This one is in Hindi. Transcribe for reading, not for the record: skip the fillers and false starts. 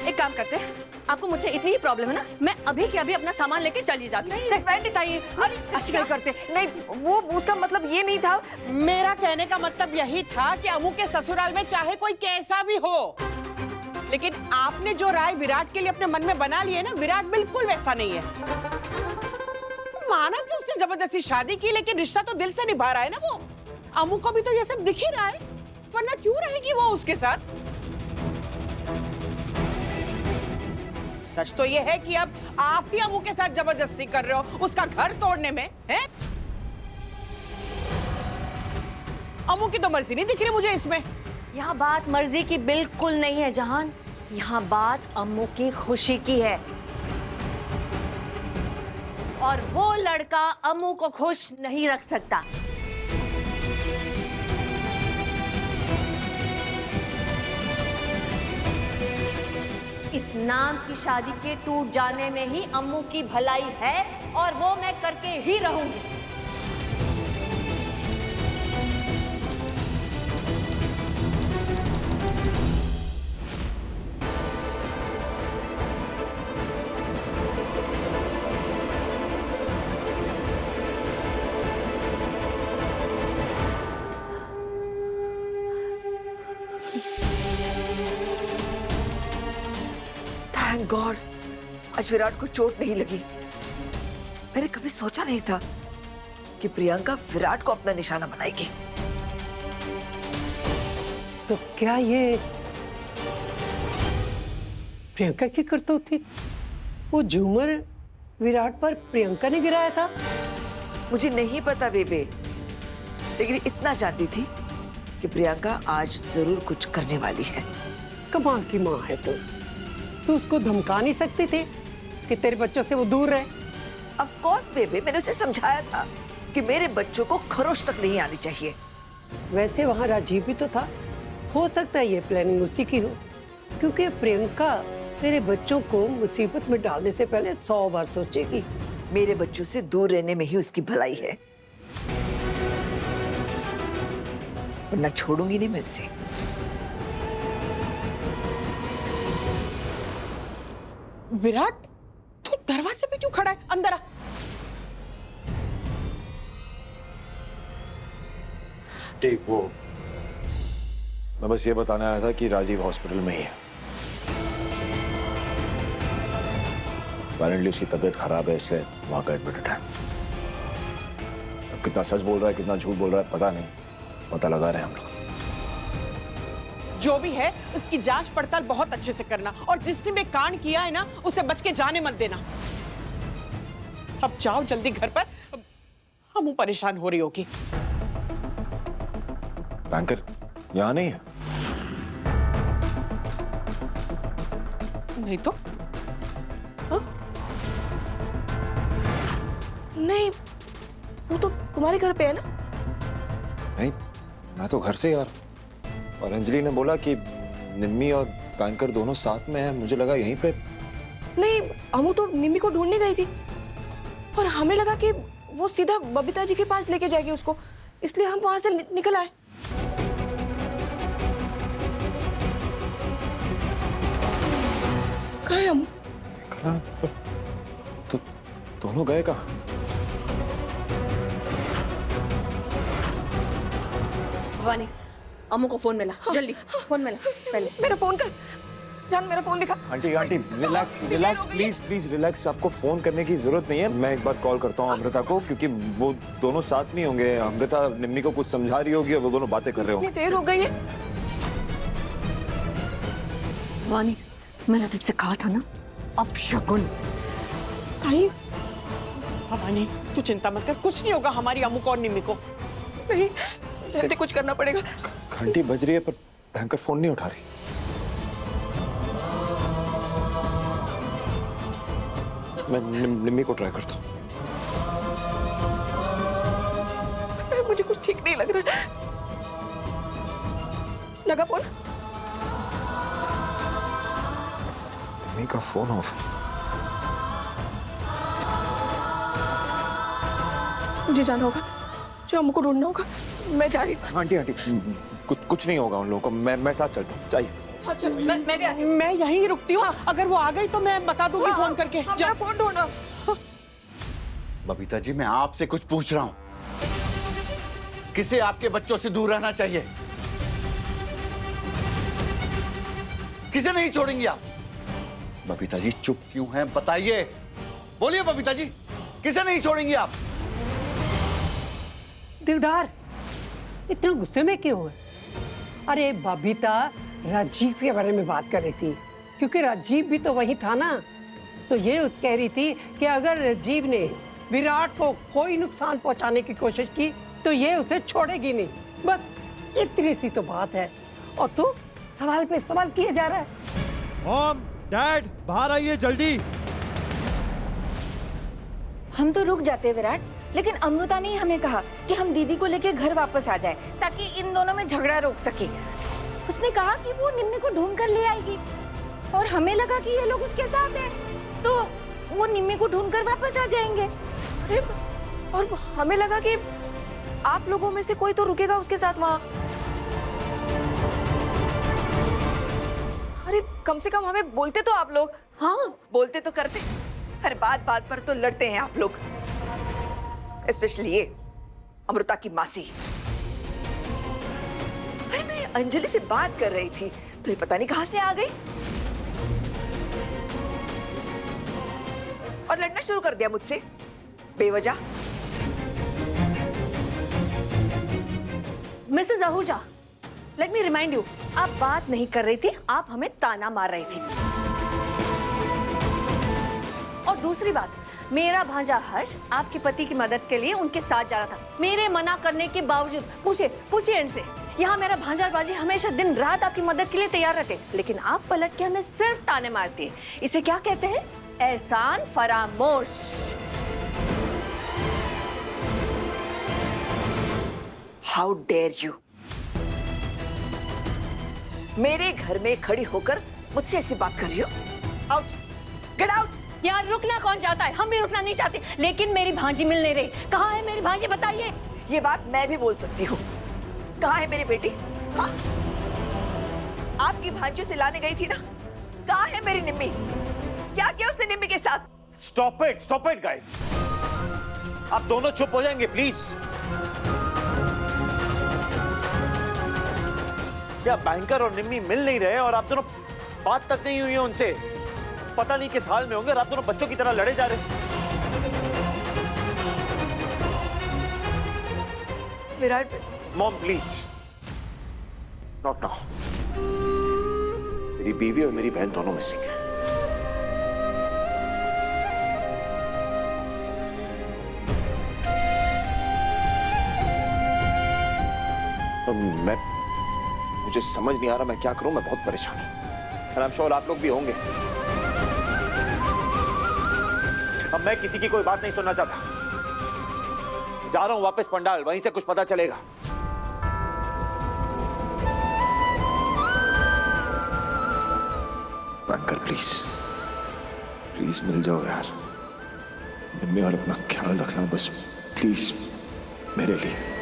एक काम करते हैं, आपको मुझसे इतनी ही प्रॉब्लम है ना, मैं अभी के अभी अपना सामान लेके चली जाती हूँ। नहीं करते नहीं, वो उसका मतलब ये नहीं था। मेरा कहने का मतलब यही था कि अमू के ससुराल में चाहे कोई कैसा भी हो, लेकिन आपने जो राय विराट के लिए अपने मन में बना ली है ना, विराट बिल्कुल वैसा नहीं है। माना कि उसने जबरदस्ती शादी की, लेकिन रिश्ता तो दिल से निभा रहा है ना वो। अमू को भी तो ये सब दिख ही रहा है, वरना क्यों रहेगी वो उसके साथ। सच तो ये है कि अब आप ही अमू के साथ जबरदस्ती कर रहे हो उसका घर तोड़ने में, हैं? अमू की तो मर्जी नहीं दिख रही मुझे इसमें। यहाँ बात मर्जी की बिल्कुल नहीं है जहान, यहाँ बात अम्मू की खुशी की है। और वो लड़का अम्मू को खुश नहीं रख सकता। इस नाम की शादी के टूट जाने में ही अम्मू की भलाई है, और वो मैं करके ही रहूंगी। थैंक गॉड, आज विराट को चोट नहीं लगी। मैंने कभी सोचा नहीं था कि प्रियंका विराट को अपना निशाना बनाएगी। तो क्या ये प्रियंका की करतूत थी? वो झूमर विराट पर प्रियंका ने गिराया था? मुझे नहीं पता बेबे, लेकिन इतना जानती थी कि प्रियंका आज जरूर कुछ करने वाली है। कमाल की माँ है तू उसको धमका नहीं सकती थी कि तेरे बच्चों से वो दूर रहे? ऑफ कोर्स बेबे, मैंने उसे समझाया था कि मेरे बच्चों को खरोश तक नहीं आनी चाहिए। वैसे वहाँ राजीव भी तो था, हो सकता है ये प्लानिंग उसी की हो, क्योंकि प्रियंका तेरे बच्चों को मुसीबत में डालने से पहले 100 बार सोचेगी। मेरे बच्चों से दूर रहने में ही उसकी भलाई है, वरना छोड़ूंगी नहीं मैं उसे। विराट, तू दरवाजे पे क्यों खड़ा है? अंदर आ। ठीक, वो मैं बस ये बताने आया था कि राजीव हॉस्पिटल में ही है। अपैरेंटली उसकी तबीयत खराब है, इसलिए वहां का एडमिटेड है। अब कितना सच बोल रहा है कितना झूठ बोल रहा है पता नहीं, पता लगा रहे हैं हम लोग। जो भी है उसकी जांच पड़ताल बहुत अच्छे से करना, और जिसने भी कांड किया है ना उसे बच के जाने मत देना। अब जाओ जल्दी घर पर, हम परेशान हो रही होगी। बैंकर यहाँ नहीं है? नहीं तो? हा? नहीं, वो तो तुम्हारे घर पे है ना? नहीं, मैं तो घर से यार। और अंजलि ने बोला कि निम्मी और बैंकर दोनों साथ में हैं, मुझे लगा यहीं पे। नहीं, अमू तो निम्मी को ढूंढने गई थी और हमें लगा कि वो सीधा बबीता जी के पास लेके जाएगी उसको, इसलिए हम वहां से निकल आए। कहाँ है अमू? तो दोनों गए कहाँ? भवानी, अम्मू को फोन मिला, जल्दी फोन मिला पहले। मेरा फोन कर जान, मेरा फोन दिखा। Aunty aunty relax relax please please relax. आपको फोन करने की जरूरत नहीं है, मैं एक बार कॉल करता हूँ अमृता को, क्योंकि वो दोनों साथ नहीं होंगे। अमृता निम्मी को कुछ समझा रही होगी और वो दोनों बातें कर रहे होंगे। इतनी देर हो गई है। भवानी, मैंने तुझसे कहा था ना, अब शगुन। आई भवानी, तू चिंता मत कर, कुछ नहीं होगा हमारी अमू को और निम्मी को। नहीं, जल्दी कुछ करना पड़ेगा। घंटी बज रही है पर भयंकर फोन नहीं उठा रही। मैं निम्मी को ट्राई करता हूँ। मुझे कुछ ठीक नहीं लग रहा। लगा फोन? निम्मी का फोन ऑफ। मुझे जाना होगा, जो अम्मू को ढूंढना होगा। मैं जा रही हूँ। आंटी आंटी कुछ नहीं होगा उन लोगों को, मैं साथ चलता हूँ, चाहिए। अच्छा मैं भी आती हूँ। मैं यहीं रुकती हूँ। अगर वो आ गई तो मैं बता दूंगी फोन करके। हाँ, जा। मेरा फोन ढूंढो। बबीता जी, मैं आपसे कुछ पूछ रहा हूं। किसे आपके बच्चों से दूर रहना चाहिए? किसे नहीं छोड़ेंगी आप? बबीता जी चुप क्यों हैं? बताइए, बोलिए बबीता जी, किसे नहीं छोड़ेंगी आप? दिलदार, इतना गुस्से में क्यों है? अरे बबीता राजीव के बारे में बात कर रही थी, क्योंकि राजीव भी तो वही था ना। तो ये कह रही थी कि अगर राजीव ने विराट को कोई नुकसान पहुंचाने की कोशिश की तो ये उसे छोड़ेगी नहीं। बस इतनी सी तो बात है, और तू सवाल पे सवाल किए जा रहा है। मॉम, डैड, बाहर आइए जल्दी। हम तो रुक जाते विराट, लेकिन अमृता ने हमें कहा कि हम दीदी को लेकर घर वापस आ जाए ताकि इन दोनों में झगड़ा रोक सके। उसने कहा कि वो निम्मी को ढूंढ कर ले आएगी, और हमें लगा कि ये लोग उसके साथ हैं, तो वो निम्मी को ढूंढ कर वापस आ जाएंगे। अरे और हमें लगा कि आप लोगों में से कोई तो रुकेगा उसके साथ वहाँ। अरे कम से कम हमें बोलते तो आप लोग। हाँ, बोलते तो करते, हर बात बात पर तो लड़ते हैं आप लोग, स्पेशली ये अमृता की मासी। अरे मैं अंजलि से बात कर रही थी तो ये पता नहीं कहां से आ गई और लड़ना शुरू कर दिया मुझसे बेवजह। Mrs Ahuja, let me remind you, आप बात नहीं कर रही थी, आप हमें ताना मार रही थी। और दूसरी बात, मेरा भांजा हर्ष आपके पति की मदद के लिए उनके साथ जा रहा था, मेरे मना करने के बावजूद। पूछिए इनसे। यहाँ मेरा भांजा बाजी हमेशा दिन रात आपकी मदद के लिए तैयार रहते, लेकिन आप पलट के हमें सिर्फ ताने मारती है। इसे क्या कहते हैं? एहसान फरामोश। हाउ डेयर यू, मेरे घर में खड़ी होकर मुझसे ऐसी बात कर रही हो? Out, get out. यार रुकना कौन चाहता है? हम भी रुकना नहीं चाहते, लेकिन मेरी भांजी मिल नहीं रही। कहाँ है मेरी भांजी, बताइए। ये बात मैं भी बोल सकती हूँ। कहाँ है मेरी बेटी? हाँ, आपकी भांजियों से लाने गई थी ना। कहाँ है मेरी निम्मी? क्या किया उसने निम्मी के साथ? Stop it guys. आप दोनों चुप हो जाएंगे प्लीज। क्या बैंकर और निम्मी मिल नहीं रहे और आप दोनों बात तक नहीं हुई है उनसे? पता नहीं किस हाल में होंगे और आप दोनों बच्चों की तरह लड़े जा रहे हैं। Virat, mom please, not now. मेरी बीवी और मेरी बहन दोनों मिसिंग है। मुझे समझ नहीं आ रहा मैं क्या करूं। मैं बहुत परेशान हूं, और आई एम श्योर आप लोग भी होंगे। अब मैं किसी की कोई बात नहीं सुनना चाहता। जा रहा हूं वापस पंडाल, वहीं से कुछ पता चलेगा। बैंकर प्लीज मिल जाओ यार। मम्मी और अपना ख्याल रखना बस, प्लीज मेरे लिए।